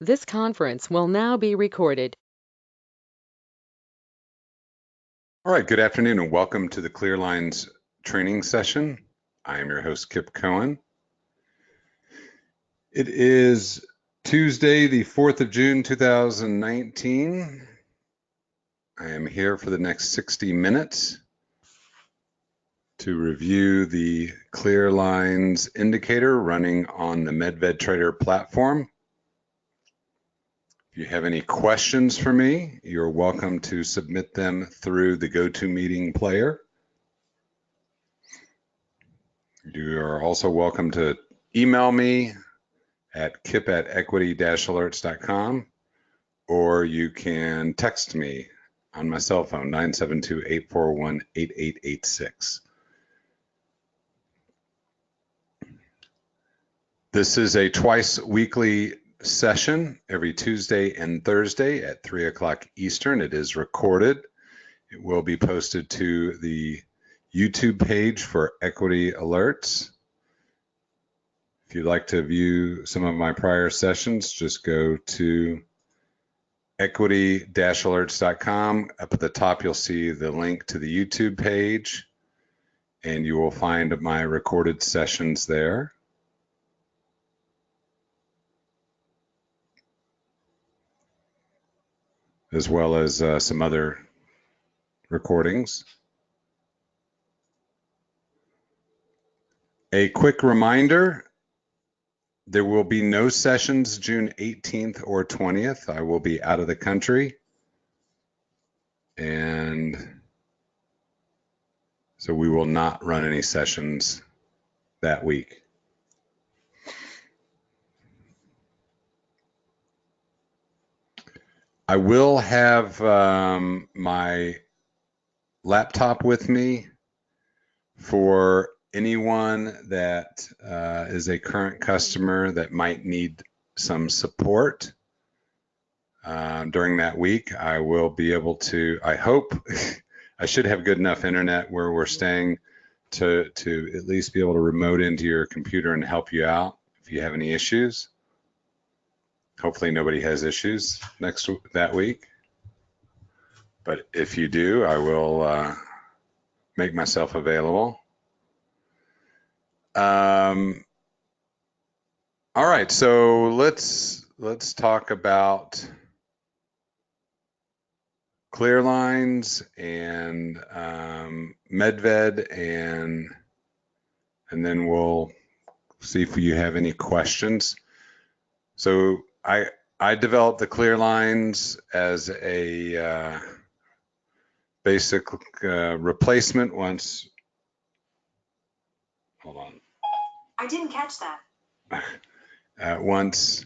This conference will now be recorded. All right, good afternoon and welcome to the ClearLines training session. I am your host, Kipp Cohen. It is Tuesday, the 4th of June, 2019. I am here for the next 60 minutes to review the ClearLines indicator running on the Medved Trader platform. If you have any questions for me, you're welcome to submit them through the GoToMeeting player. You are also welcome to email me at kip@equity-alerts.com, or you can text me on my cell phone, 972-841-8886. This is a twice weekly session, every Tuesday and Thursday at 3 o'clock Eastern. It is recorded. It will be posted to the YouTube page for Equity Alerts. If you'd like to view some of my prior sessions, just go to equity-alerts.com. Up at the top, you'll see the link to the YouTube page, and you will find my recorded sessions there. As well as some other recordings. A quick reminder, there will be no sessions June 18th or 20th. I will be out of the country. And so we will not run any sessions that week. I will have my laptop with me for anyone that is a current customer that might need some support during that week. I will be able to, I hope, I should have good enough internet where we're staying to at least be able to remote into your computer and help you out if you have any issues. Hopefully nobody has issues that week. But if you do, I will make myself available. All right, so let's talk about ClearLines and Medved, and then we'll see if you have any questions. So I developed the ClearLines as a basic replacement once. Hold on. I didn't catch that. Once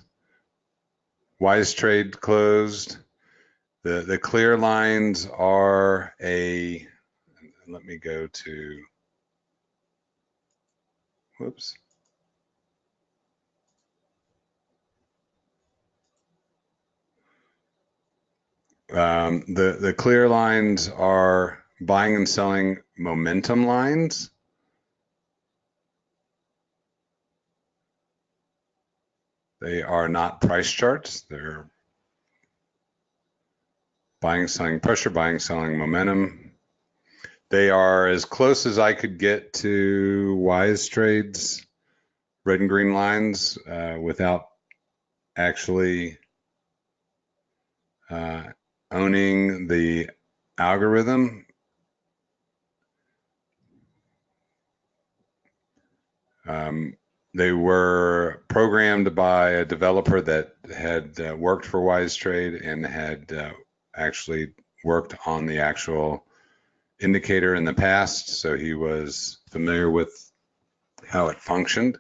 WiseTrade closed, the ClearLines are a. Let me go to. Whoops. The ClearLines are buying and selling momentum lines. They are not price charts. They're buying, selling pressure, buying, selling momentum. They are as close as I could get to WiseTrade's red and green lines without actually owning the algorithm. They were programmed by a developer that had worked for WiseTrade and had actually worked on the actual indicator in the past, so he was familiar with how it functioned.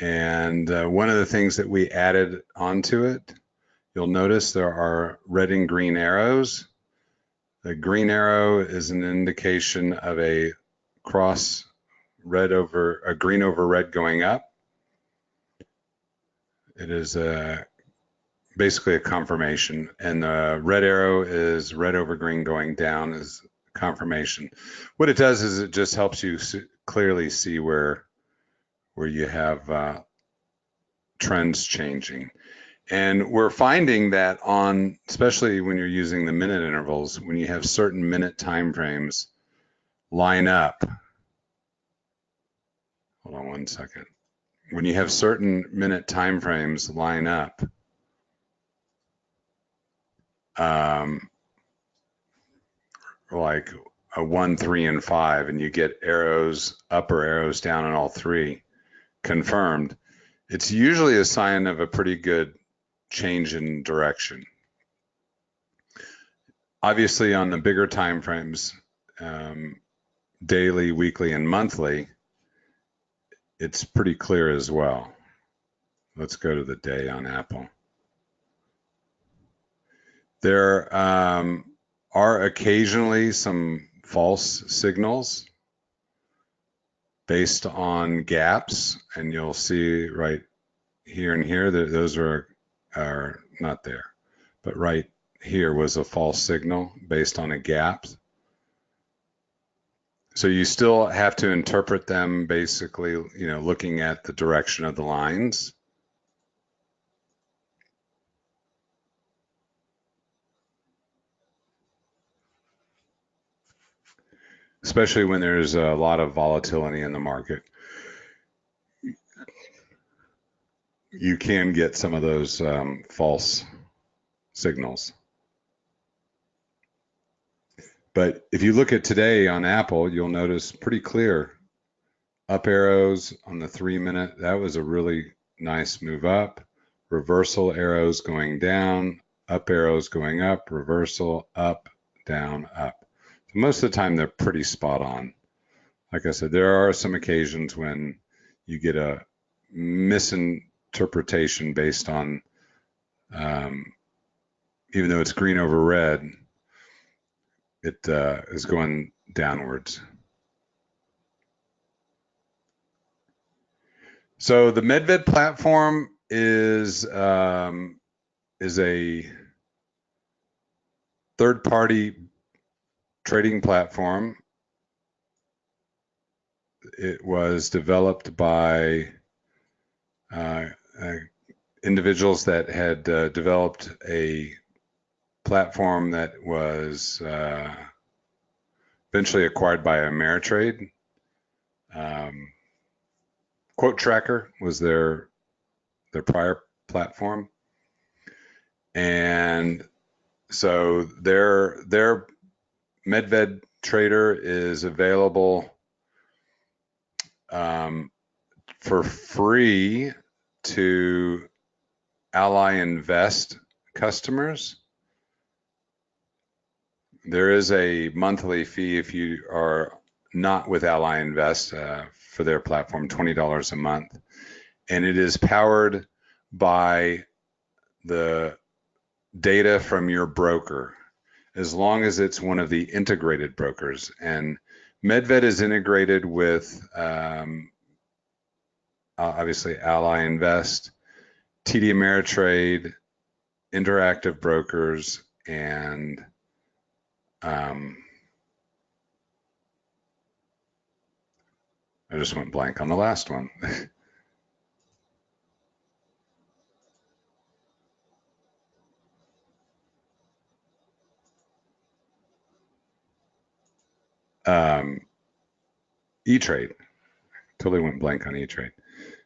And one of the things that we added onto it, you'll notice there are red and green arrows. The green arrow is an indication of a cross green over red going up. It is basically a confirmation, and the red arrow is red over green going down is confirmation. What it does is it just helps you clearly see where you have trends changing. And we're finding that on, especially when you're using the minute intervals, when you have certain minute time frames line up. Hold on one second. When you have certain minute time frames line up, like a 1, 3, and 5, and you get arrows up or arrows down on all three confirmed, it's usually a sign of a pretty good change in direction. Obviously, on the bigger time frames, daily, weekly, and monthly, it's pretty clear as well. Let's go to the day on Apple. There are occasionally some false signals based on gaps, and you'll see right here and here that those are not there, but right here was a false signal based on a gap. So you still have to interpret them basically, looking at the direction of the lines. Especially when there's a lot of volatility in the market. You can get some of those false signals. But if you look at today on Apple, you'll notice pretty clear up arrows on the 3-minute. That was a really nice move up. Reversal arrows going down, up arrows going up, reversal, up, down, up. So most of the time, they're pretty spot on. Like I said, there are some occasions when you get a misinterpretation based on, even though it's green over red, it is going downwards. So the Medved platform is a third-party trading platform. It was developed by individuals that had developed a platform that was eventually acquired by Ameritrade. Quote Tracker was their prior platform, and so their Medved Trader is available for free to Ally Invest customers. There is a monthly fee if you are not with Ally Invest for their platform, $20 a month. And it is powered by the data from your broker, as long as it's one of the integrated brokers. And Medved is integrated with obviously Ally Invest, TD Ameritrade, Interactive Brokers, and I just went blank on the last one. E-Trade. Totally went blank on E-Trade.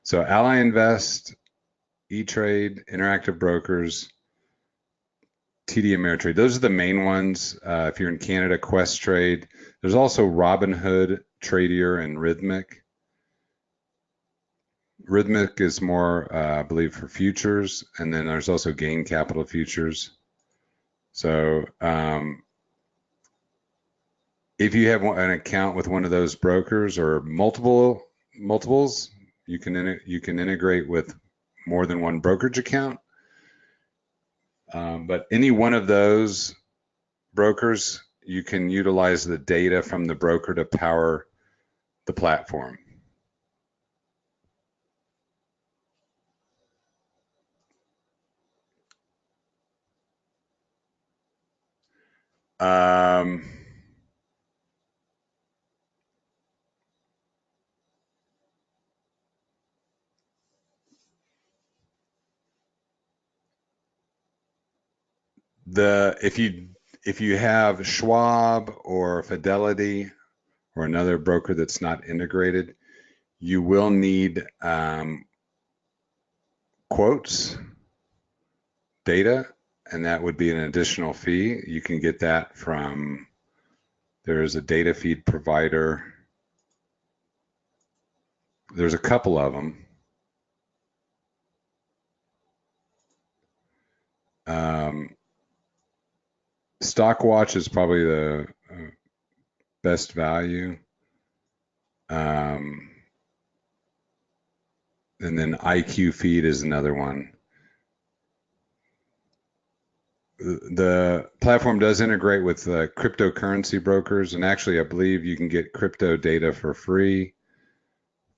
So Ally Invest, E-Trade, Interactive Brokers, TD Ameritrade. Those are the main ones. If you're in Canada, Questrade. There's also Robinhood, Tradier, and Rhythmic. Rhythmic is more, I believe, for futures, and then there's also Gain Capital futures. So if you have an account with one of those brokers or multiples, you can integrate with more than one brokerage account. But any one of those brokers, you can utilize the data from the broker to power the platform. if you have Schwab or Fidelity or another broker that's not integrated, you will need quotes, data, and that would be an additional fee. You can get that from, there's a data feed provider. There's a couple of them. Stockwatch is probably the best value. And then IQ Feed is another one. The platform does integrate with cryptocurrency brokers, and actually I believe you can get crypto data for free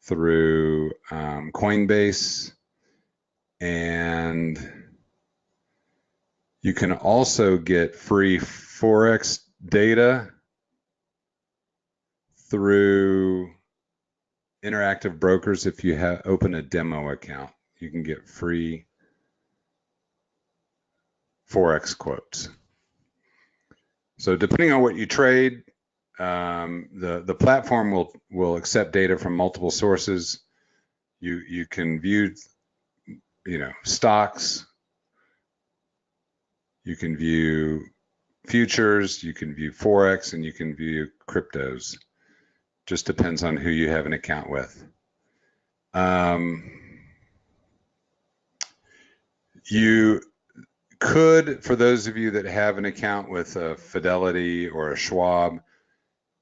through Coinbase, and you can also get free Forex data through Interactive Brokers. If you open a demo account, you can get free Forex quotes. So depending on what you trade, the platform will accept data from multiple sources. You can view, stocks. You can view futures. You can view Forex, and you can view cryptos. Just depends on who you have an account with. You could, for those of you that have an account with a Fidelity or a Schwab,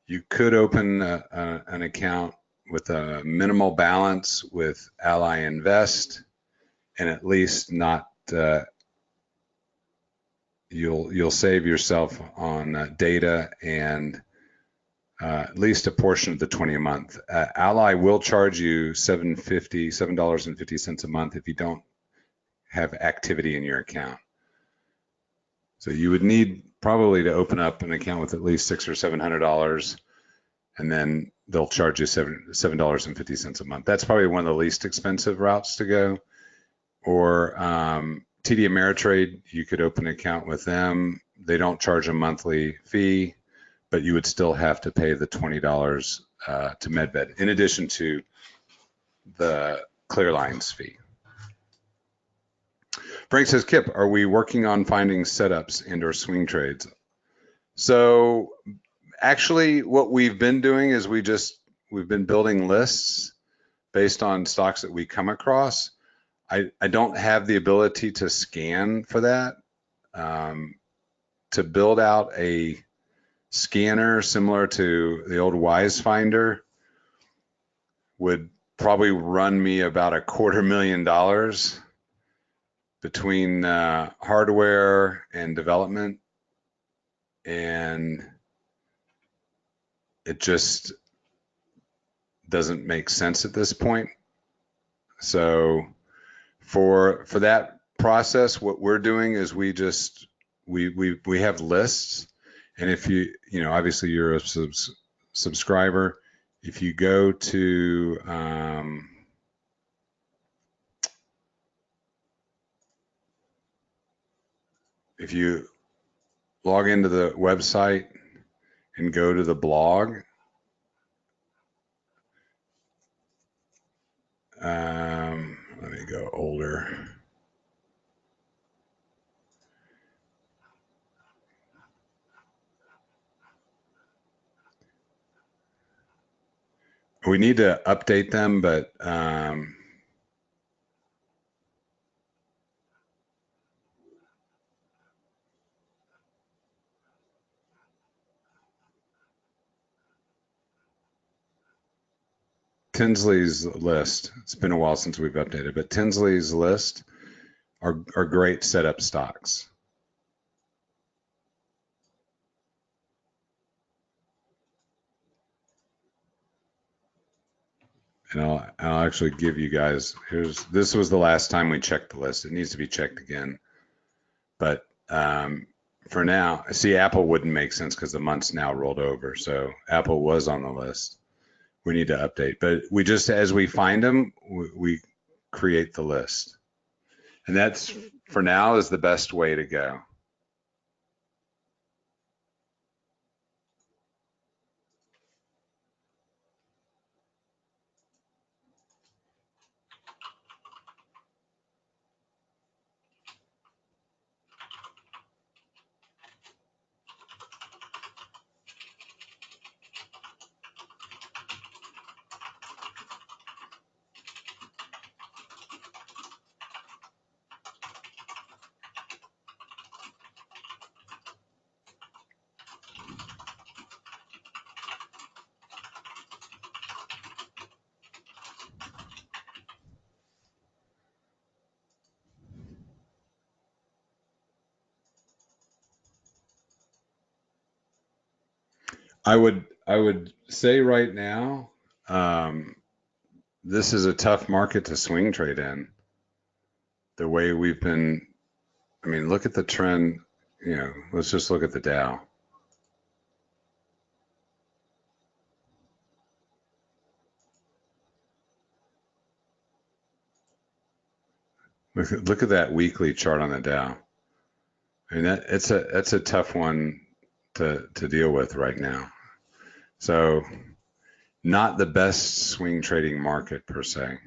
you could open an account with a minimal balance with Ally Invest, and at least not you'll save yourself on data and at least a portion of the $20 a month. Ally will charge you $7.50 a month if you don't have activity in your account. So you would need probably to open up an account with at least $600 or $700, and then they'll charge you $7.50 a month. That's probably one of the least expensive routes to go. Or TD Ameritrade, you could open an account with them. They don't charge a monthly fee, but you would still have to pay the $20 to Medved, in addition to the Clearlines fee. Frank says, Kipp, are we working on finding setups and or swing trades? So actually what we've been doing is we've been building lists based on stocks that we come across. I don't have the ability to scan for that. To build out a scanner similar to the old Wise Finder would probably run me about $250,000 between hardware and development, and it just doesn't make sense at this point. So for that process, what we're doing is we have lists, and if you obviously you're a subscriber, if you go to if you log into the website and go to the blog, let me go older. We need to update them, but Tinsley's list, it's been a while since we've updated, but Tinsley's list are great setup stocks. And I'll actually give you guys, this was the last time we checked the list. It needs to be checked again. But for now, see, Apple wouldn't make sense because the month's now rolled over. So Apple was on the list. We need to update. But we just, as we find them, we create the list. And that's, for now, is the best way to go. I would say right now, this is a tough market to swing trade in. The way we've been, I mean, look at the trend, let's just look at the Dow. Look at that weekly chart on the Dow. I mean, that's a tough one to deal with right now. So not the best swing trading market per se.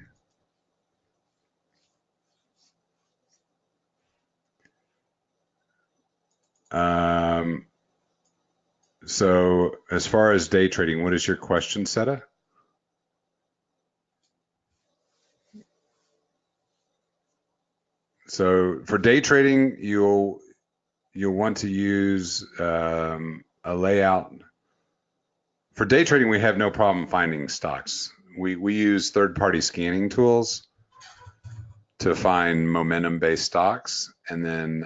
So as far as day trading, what is your question, Seta? So for day trading, you'll want to use a layout. For day trading, we have no problem finding stocks. We use third-party scanning tools to find momentum-based stocks, and then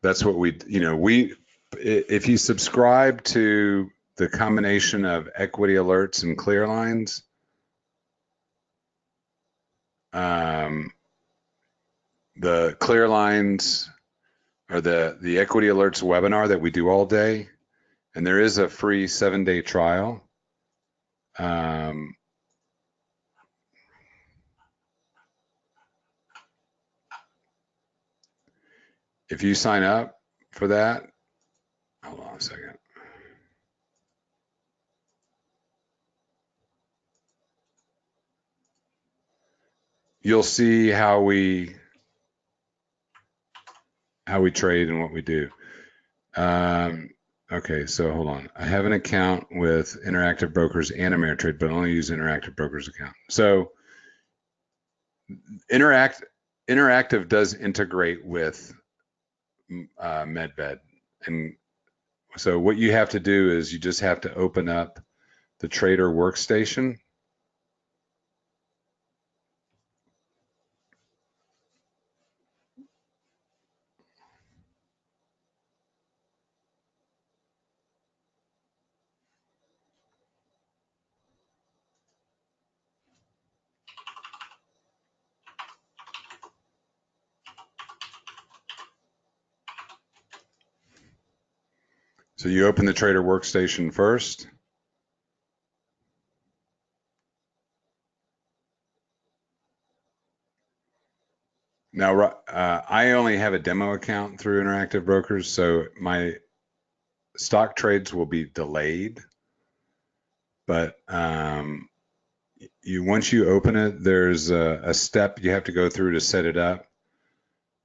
that's what if you subscribe to the combination of equity alerts and clear lines, the clear lines or the equity alerts webinar that we do all day, and there is a free 7-day trial. If you sign up for that, hold on a second. You'll see how we trade and what we do. Okay, so hold on. I have an account with Interactive Brokers and Ameritrade, but I only use Interactive Brokers account. So Interactive does integrate with Medved, and so what you have to do is you just have to open up the Trader workstation. So you open the Trader workstation first. Now, I only have a demo account through Interactive Brokers, so my stock trades will be delayed. But once you open it, there's a step you have to go through to set it up.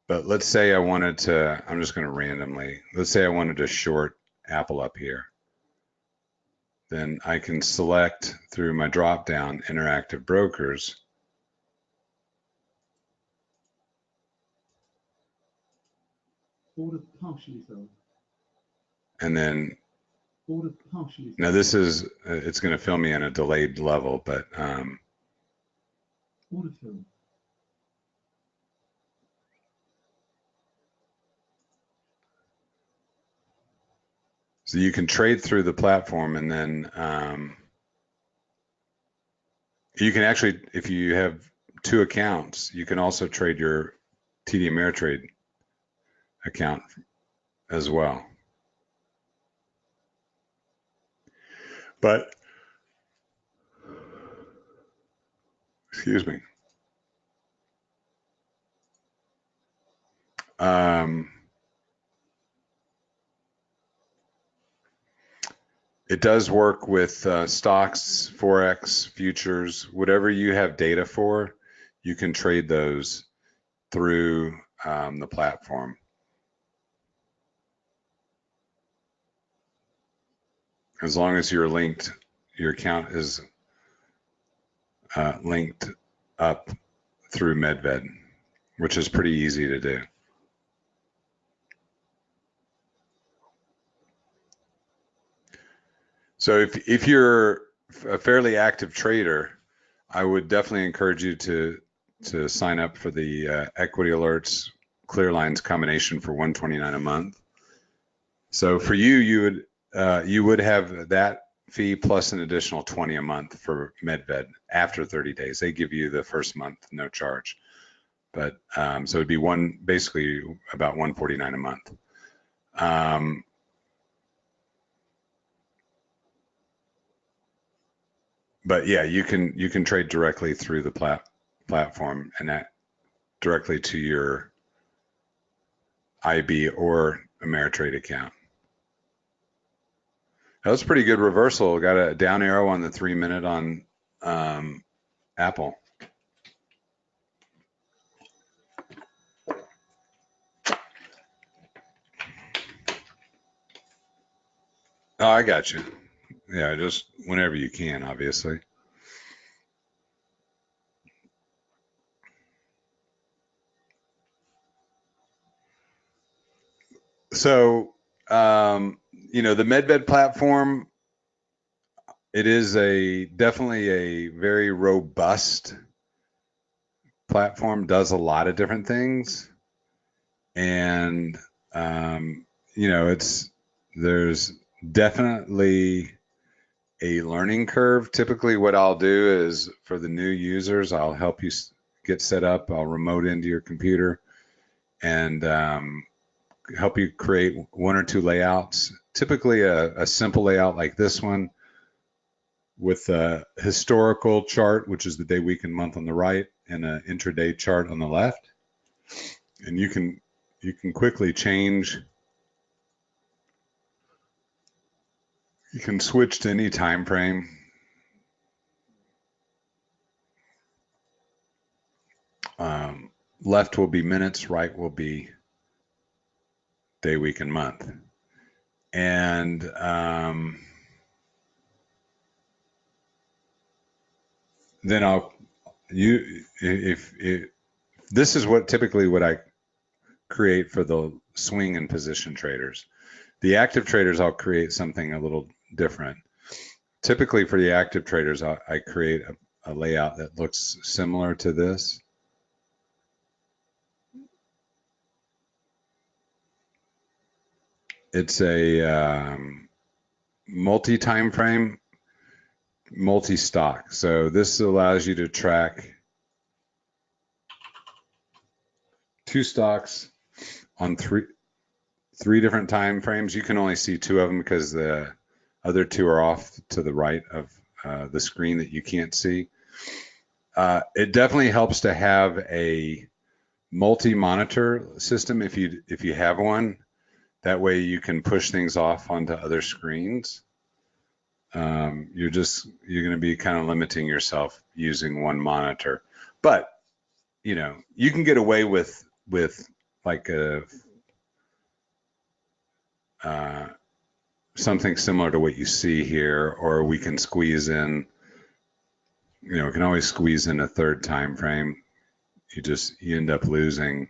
But let's say I wanted to, I'm just going to randomly, let's say I wanted to short Apple up here. Then I can select through my drop down Interactive Brokers. Order partially sold. And then, Order partially sold. now this is, it's going to fill me in a delayed level, but order filled. so you can trade through the platform, and then you can actually, if you have 2 accounts, you can also trade your TD Ameritrade account as well. But, excuse me. It does work with stocks, Forex, futures, whatever you have data for, you can trade those through the platform. As long as you're linked, your account is linked up through Medved, which is pretty easy to do. So if you're a fairly active trader, I would definitely encourage you to sign up for the equity alerts clear lines combination for $129 a month. So for you, you would have that fee plus an additional 20 a month for Medved after 30 days. They give you the first month no charge, but so it'd be basically about 149 a month. But yeah, you can trade directly through the platform and that directly to your IB or Ameritrade account. That was a pretty good reversal. Got a down arrow on the 3-minute on Apple. Oh, I got you. Yeah, just whenever you can, obviously. So, the Medved platform, it is definitely a very robust platform, does a lot of different things. And, there's definitely a learning curve. Typically what I'll do is for the new users, I'll help you get set up. I'll remote into your computer and help you create 1 or 2 layouts. Typically a simple layout like this one with a historical chart, which is the day, week, and month on the right, and an intraday chart on the left. And you can quickly change. You can switch to any time frame. Left will be minutes, right will be day, week, and month. And then if this is typically what I create for the swing and position traders. The active traders, I'll create something a little different. Typically for the active traders, I create a layout that looks similar to this. It's a multi-time frame, multi-stock. So this allows you to track 2 stocks on three different time frames. You can only see 2 of them because the other 2 are off to the right of the screen that you can't see. It definitely helps to have a multi-monitor system if you have one. That way you can push things off onto other screens. You're going to be kind of limiting yourself using one monitor, but you can get away with like something similar to what you see here, or we can squeeze in. We can always squeeze in a 3rd time frame. You end up losing.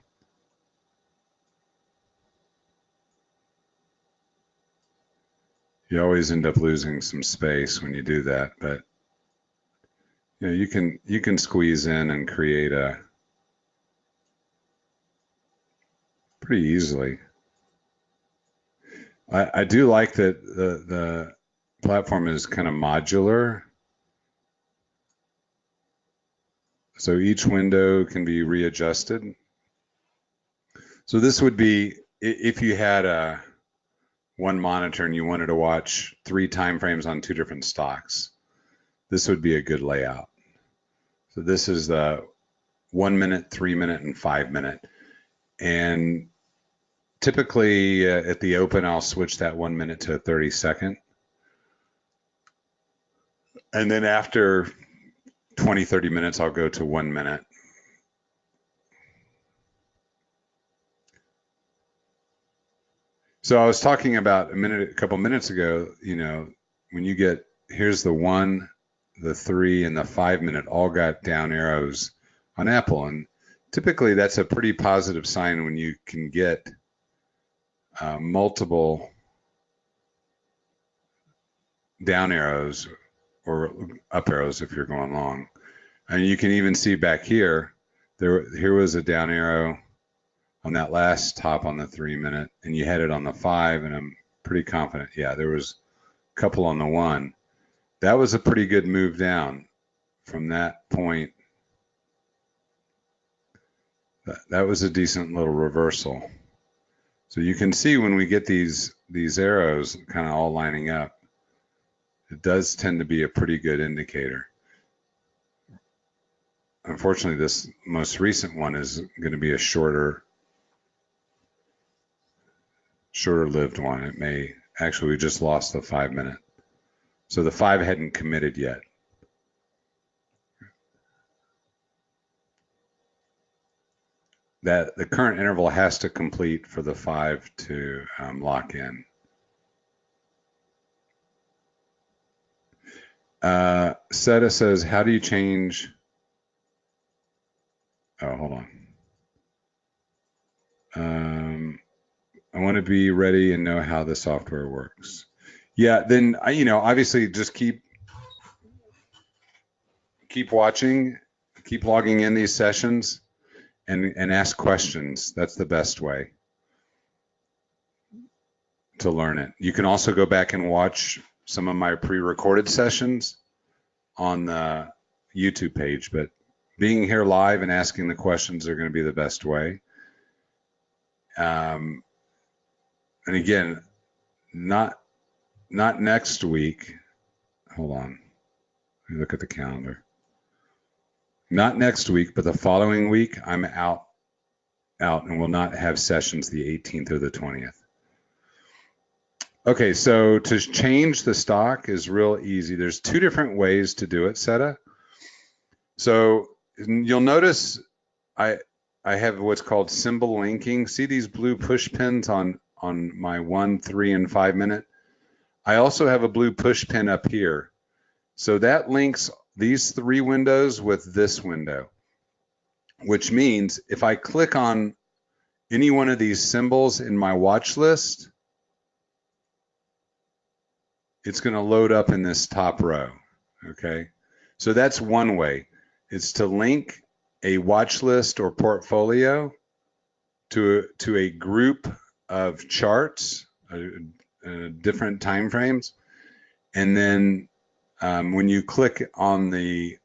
You always end up losing some space when you do that, but you can squeeze in and create a pretty easily. I do like that the platform is kind of modular. So each window can be readjusted. So this would be if you had one monitor and you wanted to watch 3 time frames on 2 different stocks. This would be a good layout. So this is the 1 minute, 3 minute, and 5 minute. And typically at the open, I'll switch that 1 minute to a 30-second. And then after 20, 30 minutes, I'll go to 1 minute. So I was talking about a couple minutes ago, when you get, here's the 1, the 3, and the 5 minute all got down arrows on Apple. And typically that's a pretty positive sign when you can get multiple down arrows or up arrows if you're going long. And you can even see back here, here was a down arrow on that last top on the 3 minute, and you had it on the 5, and pretty confident. Yeah, there was a couple on the one. That was a pretty good move down from that point. That was a decent little reversal. So you can see when we get these arrows kind of all lining up, it does tend to be a pretty good indicator. Unfortunately, this most recent one is going to be a shorter lived one. It may actually, we just lost the 5 minute. So the 5 hadn't committed yet. That the current interval has to complete for the 5 to lock in. Seta says, how do you change? Oh, hold on. I want to be ready and know how the software works. Yeah, then obviously just keep watching, keep logging in these sessions, and ask questions. That's the best way to learn it. You can also go back and watch some of my pre-recorded sessions on the YouTube page, but being here live and asking the questions are going to be the best way. And again, not next week. Hold on. Let me look at the calendar. Not next week, but the following week, I'm out and will not have sessions the 18th or the 20th. Okay, so to change the stock is real easy. There's 2 different ways to do it, Seta. So you'll notice I have what's called symbol linking. See these blue push pins on my 1, 3, and 5 minute? I also have a blue push pin up here. So that links these 3 windows with this window, which means if I click on any one of these symbols in my watch list, it's going to load up in this top row. Okay, so that's one way. It's to link a watch list or portfolio to a group of charts, different time frames, and then when you click on the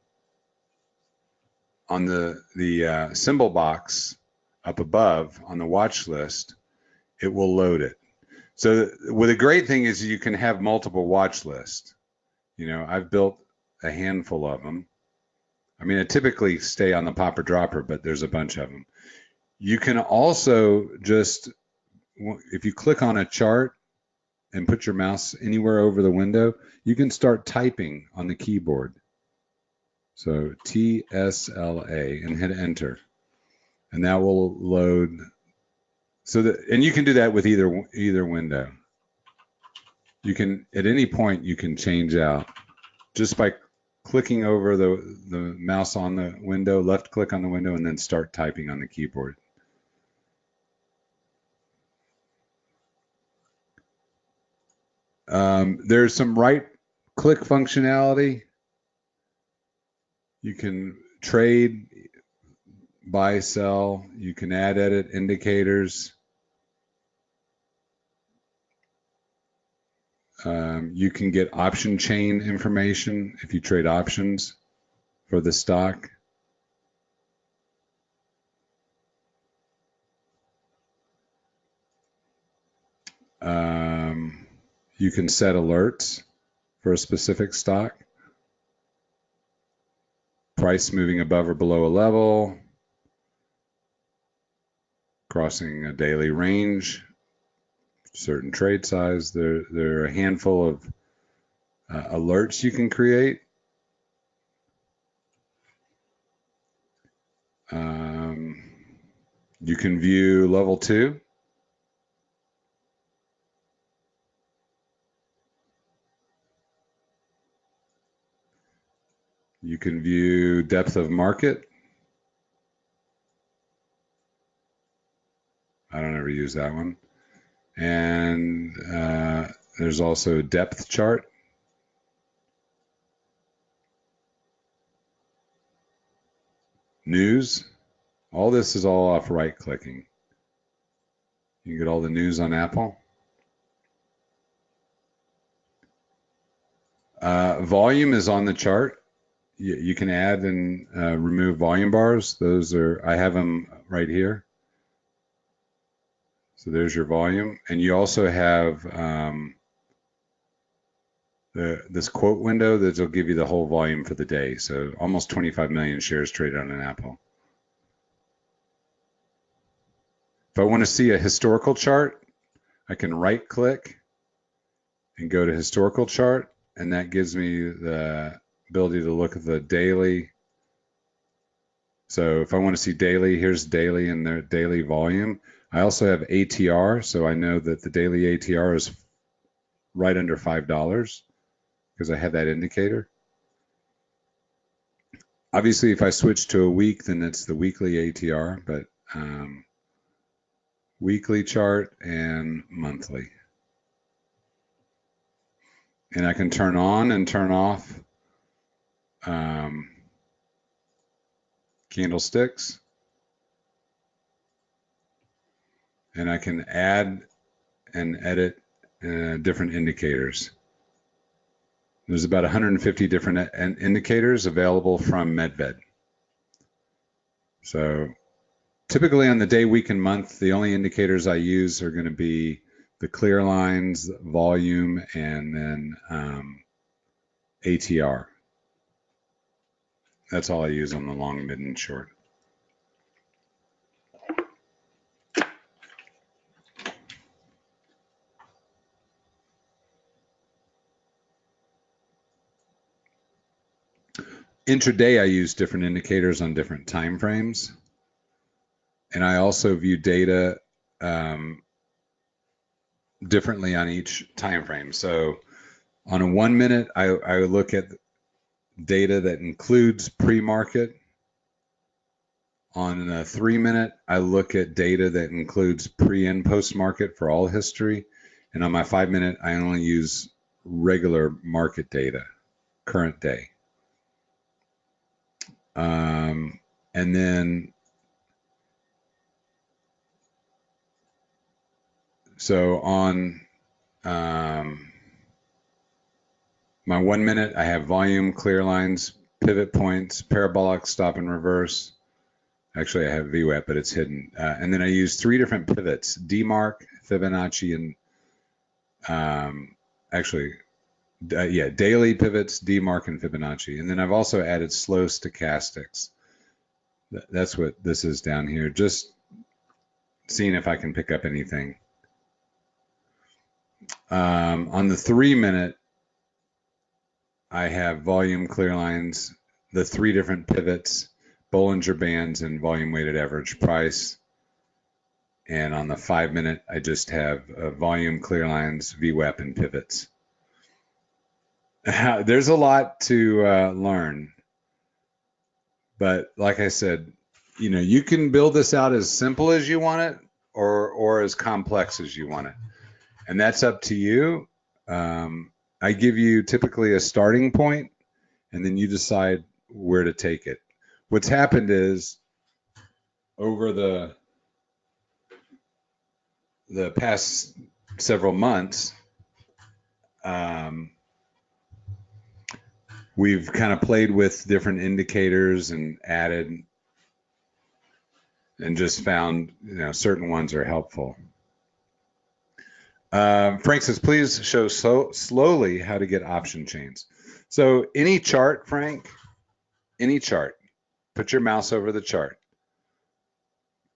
symbol box up above on the watch list, it will load it. So the great thing is you can have multiple watch lists. I've built a handful of them. I mean, I typically stay on the popper dropper, but there's a bunch of them. You can also just, if you click on a chart and put your mouse anywhere over the window, you can start typing on the keyboard. So TSLA and hit enter, and that will load. And you can do that with either window. You can, at any point, you can change out just by clicking over the mouse on the window, left click on the window, and then start typing on the keyboard. There's some right click functionality. You can trade, buy, sell. You can add, edit indicators. You can get option chain information if you trade options for the stock. You can set alerts for a specific stock. Price moving above or below a level. Crossing a daily range. Certain trade size. There are a handful of alerts you can create. You can view level 2. You can view depth of market. I don't ever use that one. And there's also depth chart. News. All this is all off right clicking. You can get all the news on Apple. Volume is on the chart. You can add and remove volume bars. I have them right here. So there's your volume. And you also have this quote window that will give you the whole volume for the day. So almost 25 million shares traded on an Apple. If I want to see a historical chart, I can right click and go to historical chart, and that gives me the ability to look at the daily. So if I want to see daily, here's daily and their daily volume. I also have ATR, so I know that the daily ATR is right under $5 because I have that indicator. Obviously, if I switch to a week, then it's the weekly ATR, but weekly chart and monthly. And I can turn on and turn off candlesticks. And I can add and edit different indicators. There's about 150 different indicators available from Medved. So typically on the day, week, and month, the only indicators I use are going to be the clear lines, volume, and then ATR. That's all I use on the long, mid, and short. Intraday, I use different indicators on different time frames. And I also view data differently on each time frame. So on a 1 minute, I look at data that includes pre-market. On a 3 minute, I look at data that includes pre and post market for all history. And on my 5 minute, I only use regular market data, current day. And then, so on my 1 minute, I have volume, clear lines, pivot points, parabolic, stop and reverse. Actually, I have VWAP, but it's hidden. And then I use 3 different pivots: DMARC, Fibonacci, and daily pivots, DMARC, and Fibonacci. And then I've also added slow stochastics. That's what this is down here. Just seeing if I can pick up anything. On the 3 minute, I have volume, clear lines, the 3 different pivots, Bollinger Bands, and volume weighted average price. And on the 5 minute, I just have volume, clear lines, VWAP, and pivots. There's a lot to learn. But like I said, you can build this out as simple as you want it or as complex as you want it. And that's up to you. I give you typically a starting point, and then you decide where to take it. What's happened is over the past several months, we've kind of played with different indicators and added and just found certain ones are helpful. Frank says, please show slowly how to get option chains. So any chart, Frank, any chart, put your mouse over the chart.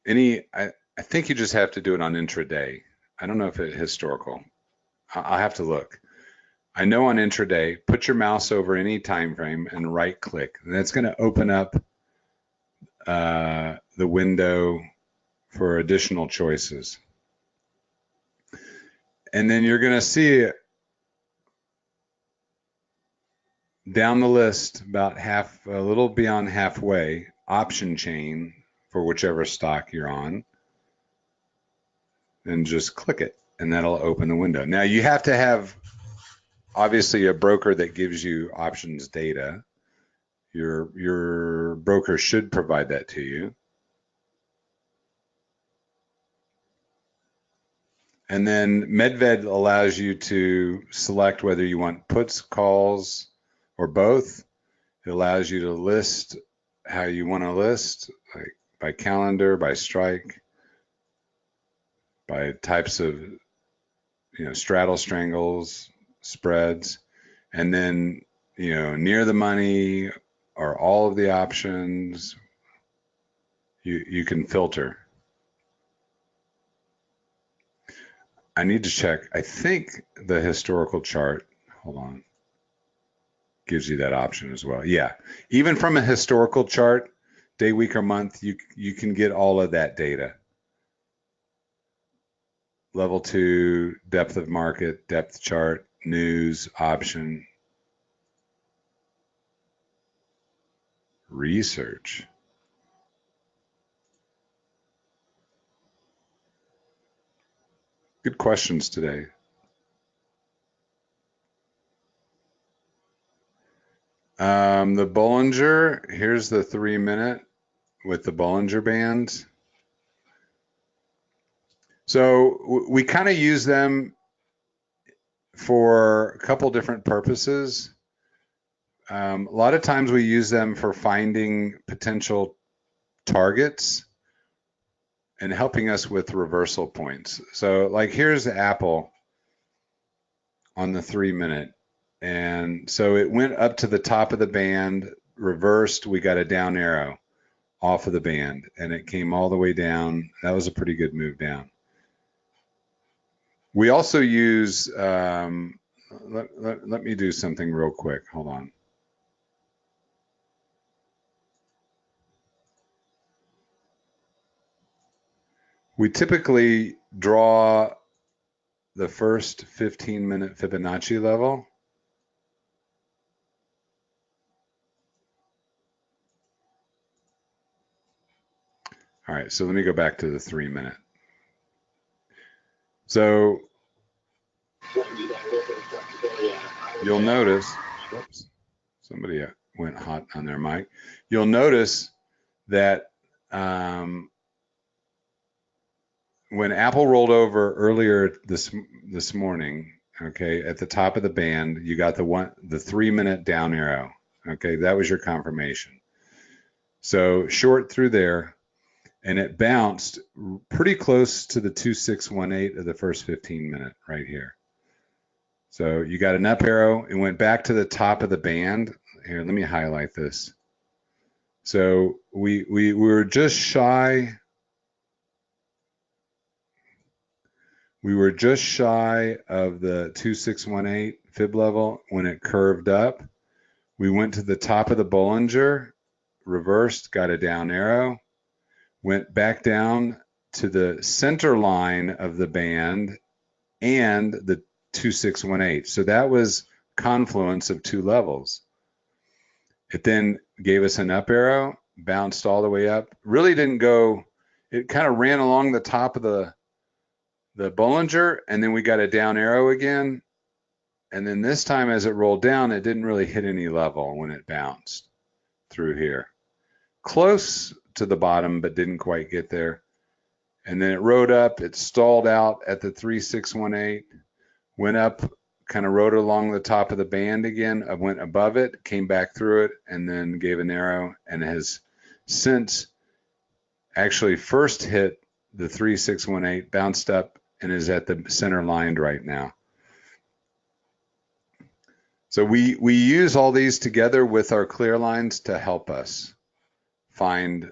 I think you just have to do it on intraday. I don't know if it's historical. I'll have to look. I know on intraday, put your mouse over any time frame and right click. And that's going to open up the window for additional choices. And then you're going to see down the list about a little beyond halfway, option chain for whichever stock you're on. And just click it, and that'll open the window. Now you have to have obviously a broker that gives you options data. Your broker should provide that to you. And then Medved allows you to select whether you want puts, calls, or both. It allows you to list how you want to list, like by calendar, by strike, by types of, straddle strangles, spreads, and then, near the money or all of the options, you can filter. I need to check. I think the historical chart, hold on, gives you that option as well. Yeah, even from a historical chart, day, week, or month, you can get all of that data. Level 2, depth of market, depth chart, news, option, research. Good questions today. The Bollinger, here's the 3-minute with the Bollinger Bands. So we kind of use them for a couple different purposes. A lot of times we use them for finding potential targets and helping us with reversal points. So like here's Apple on the 3-minute. And so it went up to the top of the band, reversed, we got a down arrow off of the band, and it came all the way down. That was a pretty good move down. We also use, let me do something real quick. Hold on. We typically draw the first 15-minute Fibonacci level. All right, so let me go back to the 3-minute. So you'll notice, whoops, somebody went hot on their mic. You'll notice that when Apple rolled over earlier this morning, okay, at the top of the band, you got the 3-minute down arrow. Okay, that was your confirmation. So short through there, and it bounced pretty close to the 2618 of the first 15-minute right here. So you got an up arrow. It went back to the top of the band. Here, let me highlight this. So we were just shy. We were just shy of the 2618 fib level when it curved up. We went to the top of the Bollinger, reversed, got a down arrow, went back down to the center line of the band and the 2618. So that was confluence of two levels. It then gave us an up arrow, bounced all the way up, really didn't go, it kind of ran along the top of the Bollinger, and then we got a down arrow again. And then this time as it rolled down, it didn't really hit any level when it bounced through here. Close to the bottom, but didn't quite get there. And then it rode up, it stalled out at the 3618, went up, kind of rode along the top of the band again, went above it, came back through it, and then gave an arrow, and has since actually first hit the 3618, bounced up, and is at the center lined right now. So we use all these together with our clear lines to help us find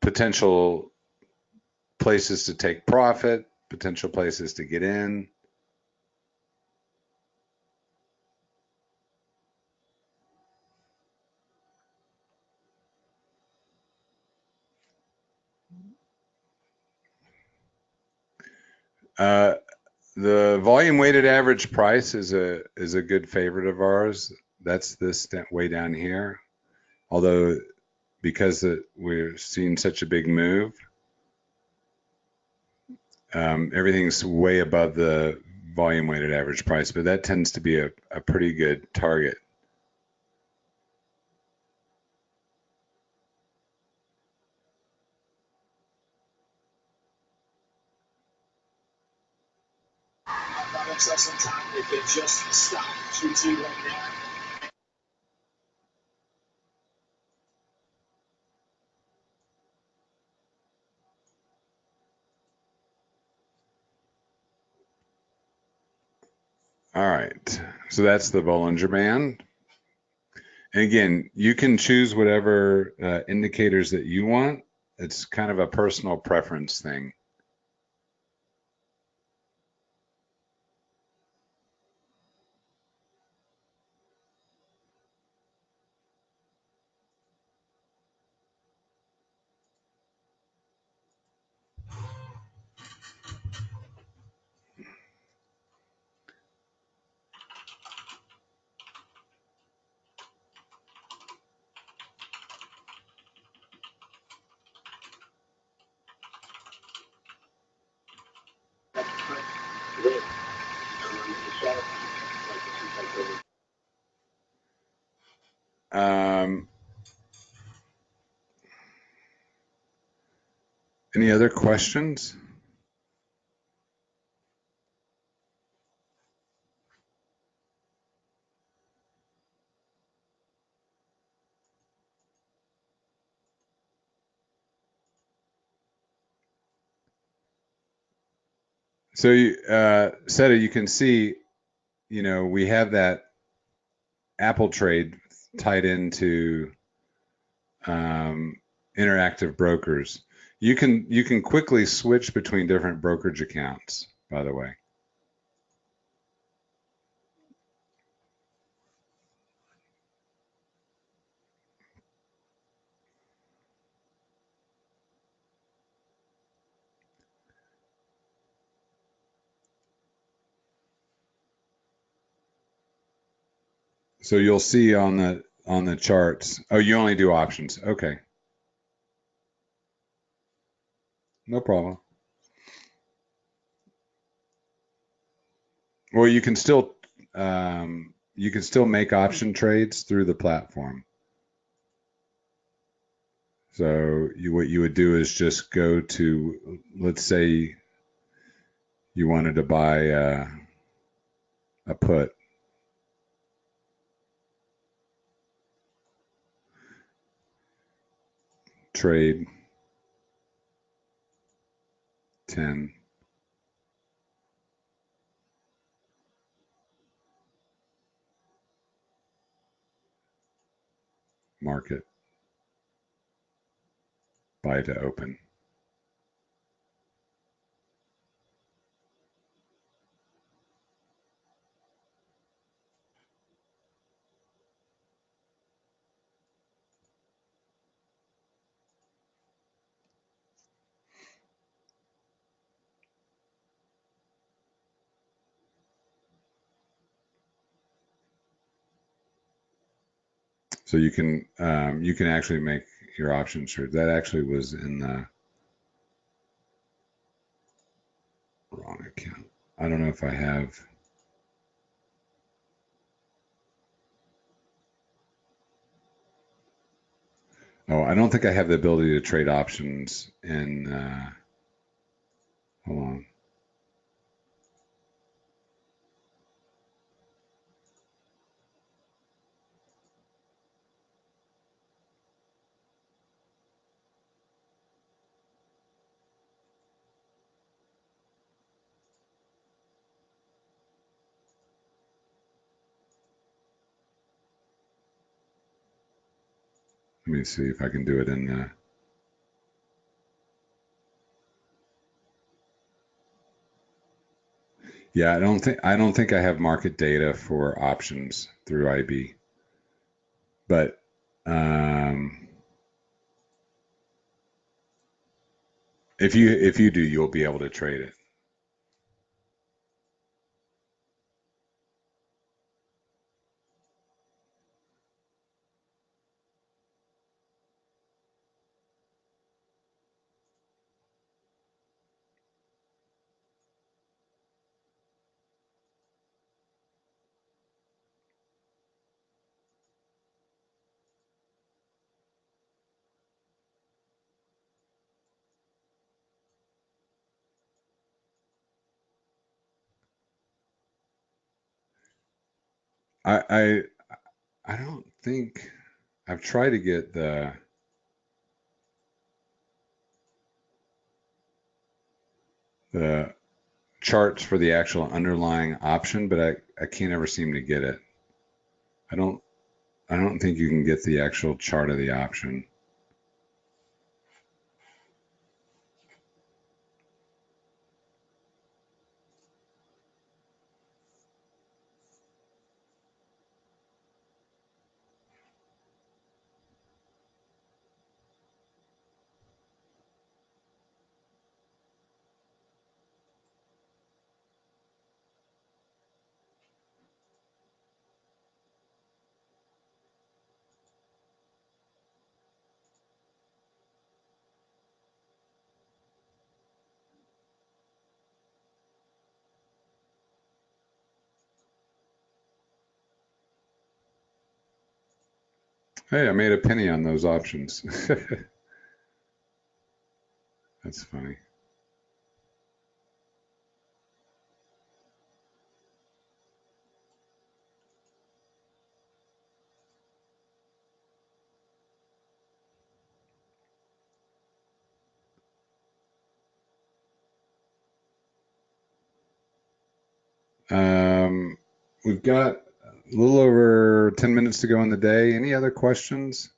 potential places to take profit, potential places to get in. The volume weighted average price is a good favorite of ours. That's this way down here. Although because we're seeing such a big move, everything's way above the volume weighted average price, but that tends to be a pretty good target. looks like sometimes they could just stop QT right now. All right, so that's the Bollinger Band. And again, you can choose whatever indicators that you want. It's kind of a personal preference thing. Any other questions? So, Seta, you can see, we have that Apple trade tied into interactive brokers. You can quickly switch between different brokerage accounts, by the way. So you'll see on the charts. Oh, you only do options. Okay. No problem. Well, you can still make option trades through the platform. So what you would do is just go to, let's say you wanted to buy a put. Trade 10. Market. Buy to open. So you can actually make your options trade. That actually was in the wrong account. I don't know if I have. Oh, I don't think I have the ability to trade options in. Hold on. Let me see if I can do it in the. Yeah, I don't think I have market data for options through IB. But if you do, you'll be able to trade it. I don't think I've tried to get the charts for the actual underlying option, but I can't ever seem to get it. I don't think you can get the actual chart of the option. Hey, I made a penny on those options. That's funny. We've got a little over 10 minutes to go in the day. Any other questions?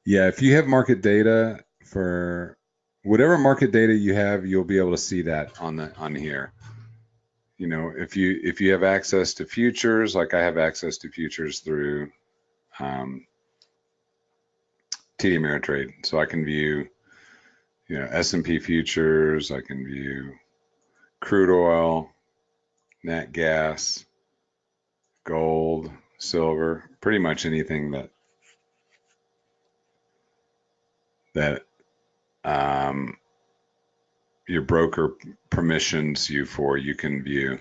Yeah, if you have market data for whatever market data you have, you'll be able to see that on here. You know, if you have access to futures, like I have access to futures through TD Ameritrade, so I can view, you know, S&P futures, I can view crude oil, nat gas, gold, silver, pretty much anything that your broker permissions you for, you can view.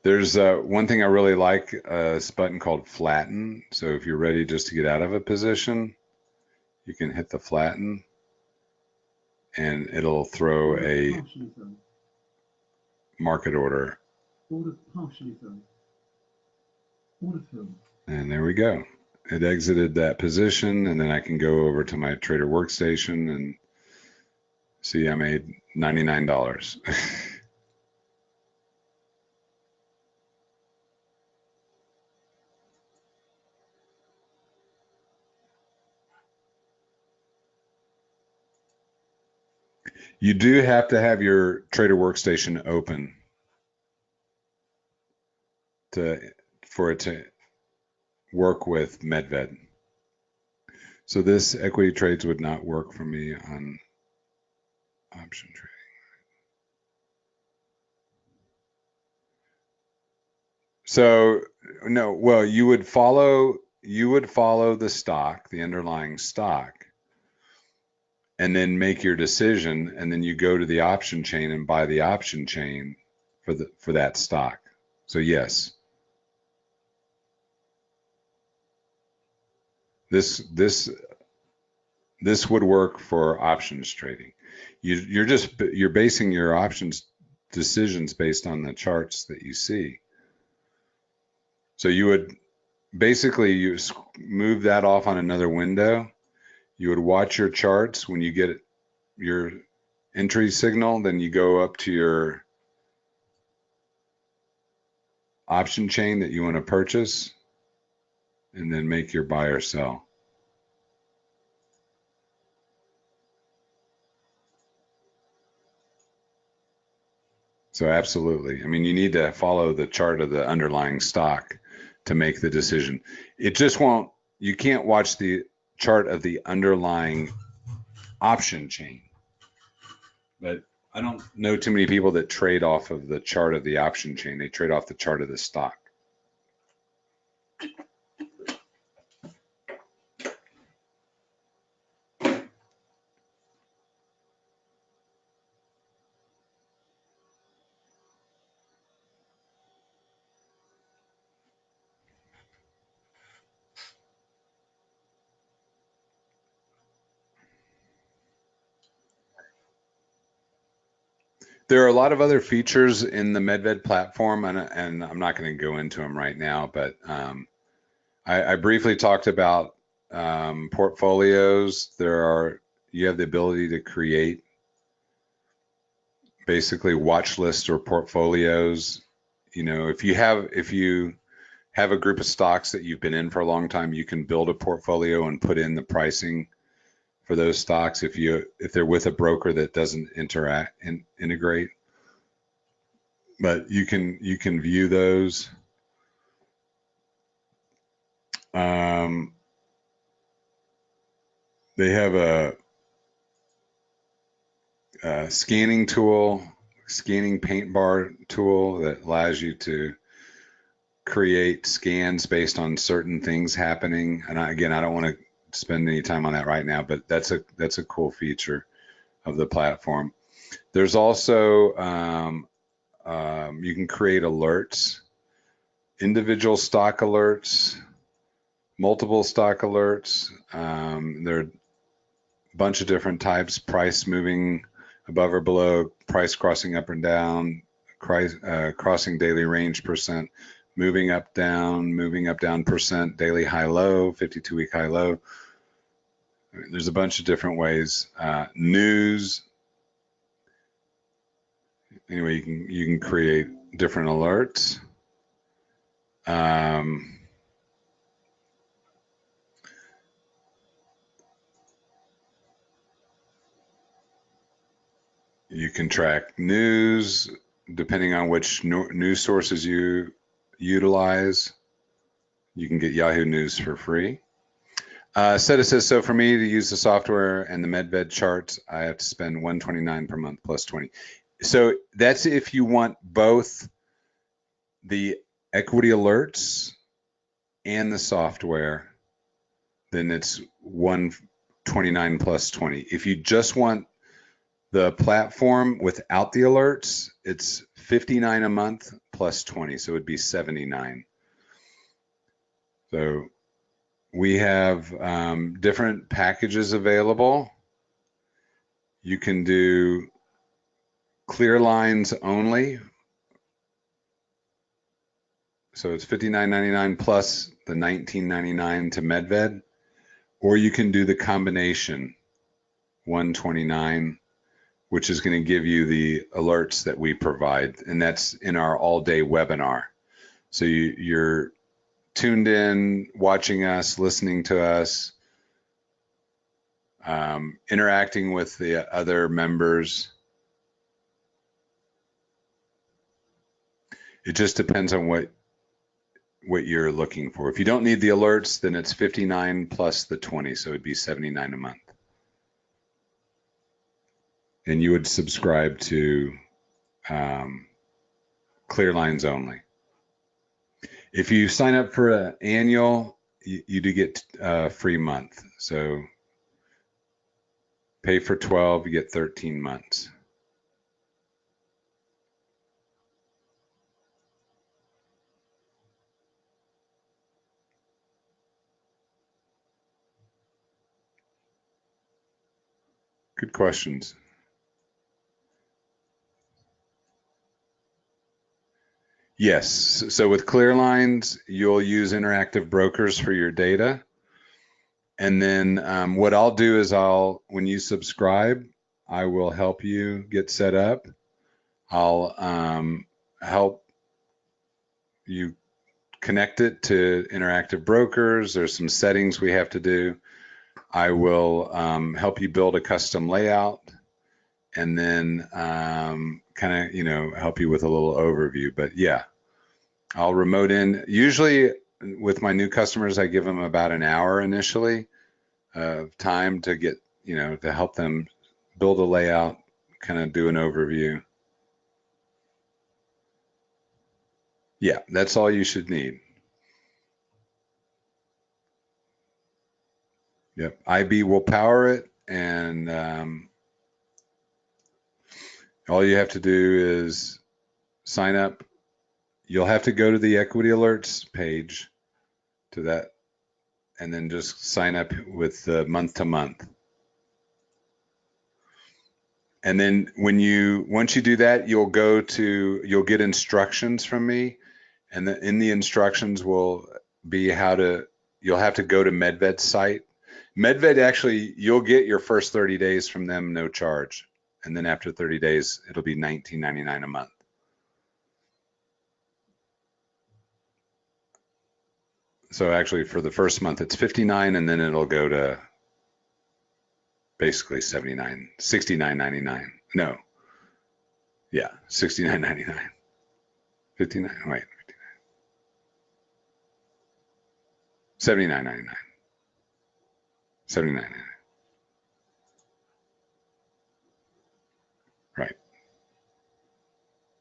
There's one thing I really like, this button called flatten. So if you're ready just to get out of a position, you can hit the flatten and it'll throw a market order. Order partially done. Order filled. And there we go. It exited that position, and then I can go over to my trader workstation and see I made $99. You do have to have your trader workstation open for it to work with Medved. So this equity trades would not work for me on option trading. So no, well, you would follow the stock, the underlying stock, and then make your decision, and then you go to the option chain and buy the option chain for that stock. So yes, this would work for options trading. You're basing your options decisions based on the charts that you see. So you would basically you move that off on another window. You would watch your charts. When you get your entry signal, then you go up to your option chain that you want to purchase and then make your buy or sell. So absolutely. I mean, you need to follow the chart of the underlying stock to make the decision. It just won't, you can't watch the chart of the underlying option chain. But I don't know too many people that trade off of the chart of the option chain. They trade off the chart of the stock. There are a lot of other features in the Medved platform, and I'm not going to go into them right now, but I briefly talked about portfolios. You have the ability to create basically watch lists or portfolios. If you have a group of stocks that you've been in for a long time, you can build a portfolio and put in the pricing for those stocks if they're with a broker that doesn't integrate. But you can view those. They have a scanning tool, scanning paint bar tool that allows you to create scans based on certain things happening. And I don't want to spend any time on that right now, but that's a cool feature of the platform. There's also you can create alerts, individual stock alerts, multiple stock alerts. There are a bunch of different types: price moving above or below, price crossing up and down, crossing daily range percent, moving up down percent, daily high low, 52-week high low. There's a bunch of different ways. News. Anyway, you can create different alerts. You can track news depending on which news sources you utilize. You can get Yahoo News for free. Seta says, so for me to use the software and the Medved charts, I have to spend $129 per month plus 20. So that's if you want both the equity alerts and the software, then it's $129 plus 20. If you just want the platform without the alerts, it's $59 a month plus 20, so it would be $79. So we have different packages available. You can do clear lines only. So it's $59.99 plus the $19.99 to Medved, or you can do the combination, $129, which is going to give you the alerts that we provide, and that's in our all-day webinar. So you're tuned in, watching us, listening to us, interacting with the other members. It just depends on what you're looking for. If you don't need the alerts, then it's $59 plus the 20, so it'd be $79 a month. And you would subscribe to clear lines only. If you sign up for an annual, you do get a free month. So pay for 12, you get 13 months. Good questions. Yes. So with clear lines, you'll use interactive brokers for your data. And then what I'll do is when you subscribe, I will help you get set up. I'll help you connect it to interactive brokers. There's some settings we have to do. I will help you build a custom layout, and then kind of, help you with a little overview. But yeah, I'll remote in. Usually with my new customers, I give them about an hour initially of time to get, to help them build a layout, kind of do an overview. Yeah, that's all you should need. Yep, IB will power it, and all you have to do is sign up. You'll have to go to the equity alerts page to that, and then just sign up with the month to month. And then once you do that, you'll get instructions from me, and in the instructions will be you'll have to go to Medved's site. Medved, actually, you'll get your first 30 days from them, no charge. And then after 30 days, it'll be $19.99 a month. So actually for the first month, it's $59, and then it'll go to basically $69.99. No. Yeah, $69.99. 59, wait, 59. $79.99. $79.99. Right.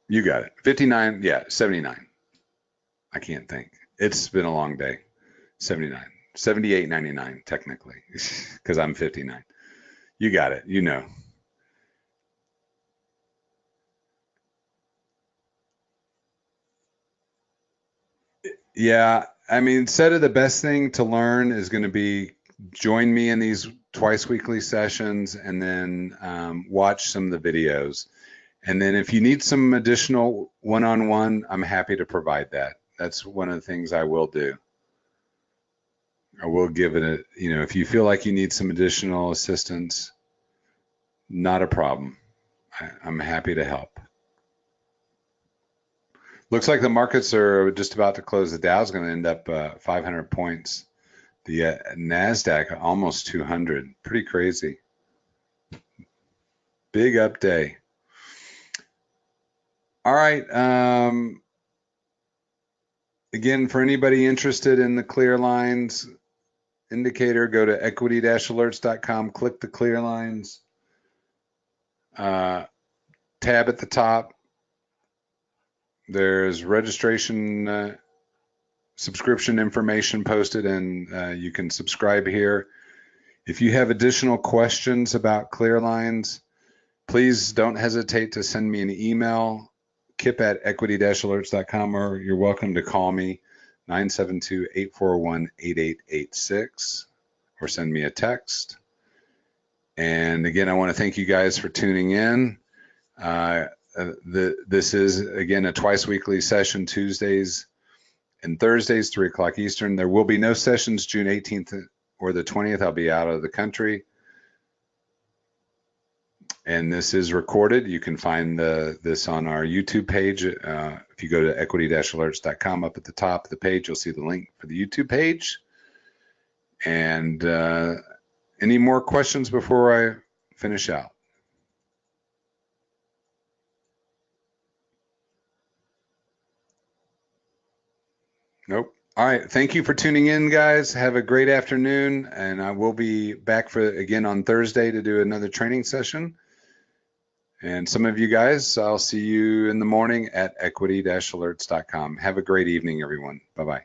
You got it. 59, yeah, 79. I can't think. It's been a long day. 79. 78.99 technically, because I'm 59. You got it. You know. Yeah, I mean, Seta, the best thing to learn is going to be join me in these twice weekly sessions, and then watch some of the videos. And then if you need some additional one-on-one, I'm happy to provide that. That's one of the things I will do. I will give it if you feel like you need some additional assistance, not a problem. I'm happy to help. Looks like the markets are just about to close. The Dow's going to end up 500 points. The NASDAQ almost 200. Pretty crazy. Big up day. All right. Again, for anybody interested in the clear lines indicator, go to equity-alerts.com, click the clear lines tab at the top. There's registration subscription information posted, and you can subscribe here. If you have additional questions about clear lines, please don't hesitate to send me an email, kip@equity-alerts.com, or you're welcome to call me, 972-841-8886, or send me a text. And again, I want to thank you guys for tuning in. This is, again, a twice weekly session, Tuesdays and Thursdays, 3 o'clock Eastern. There will be no sessions June 18th or the 20th. I'll be out of the country. And this is recorded. You can find this on our YouTube page. If you go to equity-alerts.com, up at the top of the page, you'll see the link for the YouTube page. And any more questions before I finish out? Nope. All right. Thank you for tuning in, guys. Have a great afternoon. And I will be back again on Thursday to do another training session. And some of you guys, I'll see you in the morning at equity-alerts.com. Have a great evening, everyone. Bye-bye.